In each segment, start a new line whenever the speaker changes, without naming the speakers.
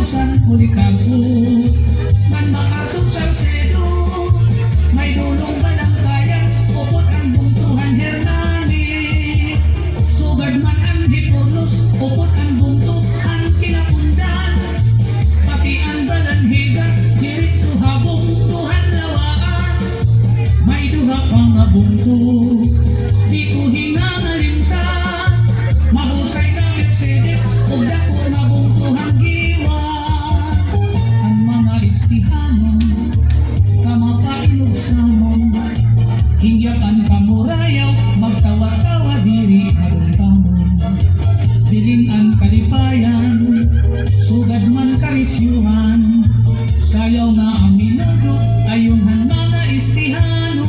luksan kulikago man makatong Salcedo may dulong balangkayan upot ang bungtuhan Hernani sugad man ang Hiporlos upot ang bungtuhan Kinapundan pati ang Balanhiga diretso habong tuhan Lawaan may duha pa nga bungto di ko hinangalimta mahusay na Mercedes ug dako nga bungtuhang giwa ang mga istihanon kamapainog samon hingyapan kamurayaw magtawa-tawa diri madungtamon bilin ang kalipayan sugad man karisyuhan sayaw nga ang minuto ayunhan mga istihanon.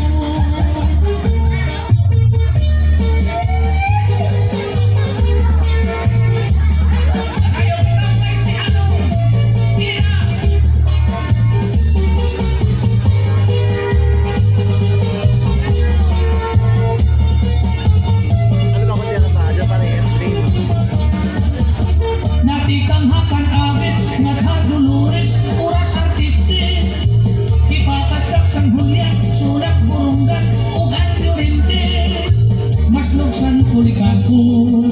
Natikang hakan awit, naghadulures, oras artitsi Ipapatak sang hulyan, sulat burunggan, ugan yorente Mas luksan kulikago,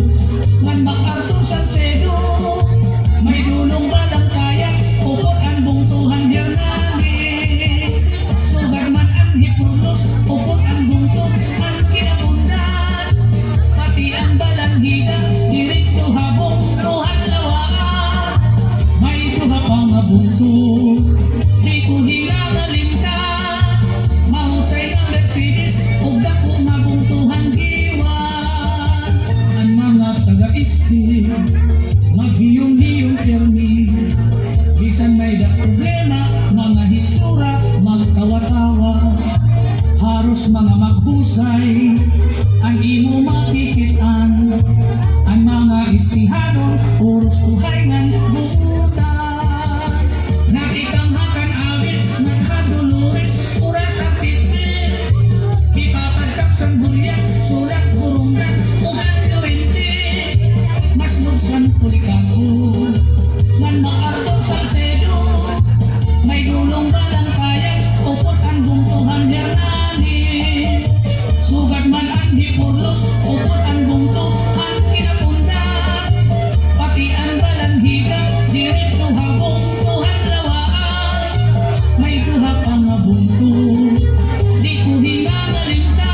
ngan makartong Salcedo May dulong balangkayan, upot ang bungtuhan Hernani Sugar man ang Hiporlos, upot ang bungtuhan Kinapundan Pati ang Balanhiga, diretso habong tuhan buntu di ko hinangalimta mahusay na Mercedes ug dako nga bungtuhan giwan ang mga taga-isti maghiyong-hiyong permi bisan may da problema mga hitsura magtawa-tawa haros mga maghusay ang imo makikitaan ang mga istihanon oros tuhayngan buta Natikang hakan awit, naghadulures, oras artitsi Ipapadkap sang hulyan, sulat burunggan, ugan yorente Mas luksan kulikago, ngan makartong Salcedo May dulong balangkayan, upot ang bungtuhan Hernani Sugad man ang Hiporlos, upot ang bungtuhan Kinapundan Pati ang Balanhiga, diretso habong tuhan may duha pa nga bunto di ko hinangalimta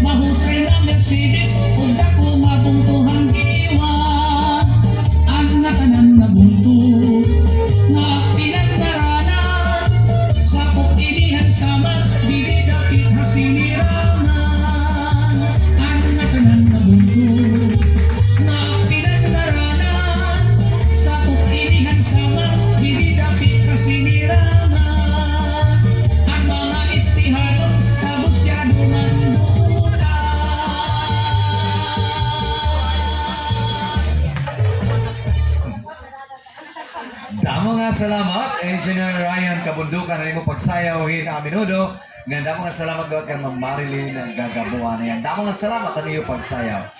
mahusay na Mercedes ug dako nga bungtuhang giwan ang natanan na bunto nga pinagdaranan sa pag-ilihan sama dili dapit hasiniranan ang natanan na bunto nga pinagdaranan sa pag-ilihan sama dili dapit hasiniranan
Damo nga salamat, Engineer Ryan Kabundukan na mo pagsayawin ang minudo. Nga damo nga salamat gawat kan Ma'am Marilyn ang gagabuan na yan. Damo nga salamat ang iyo pagsayaw.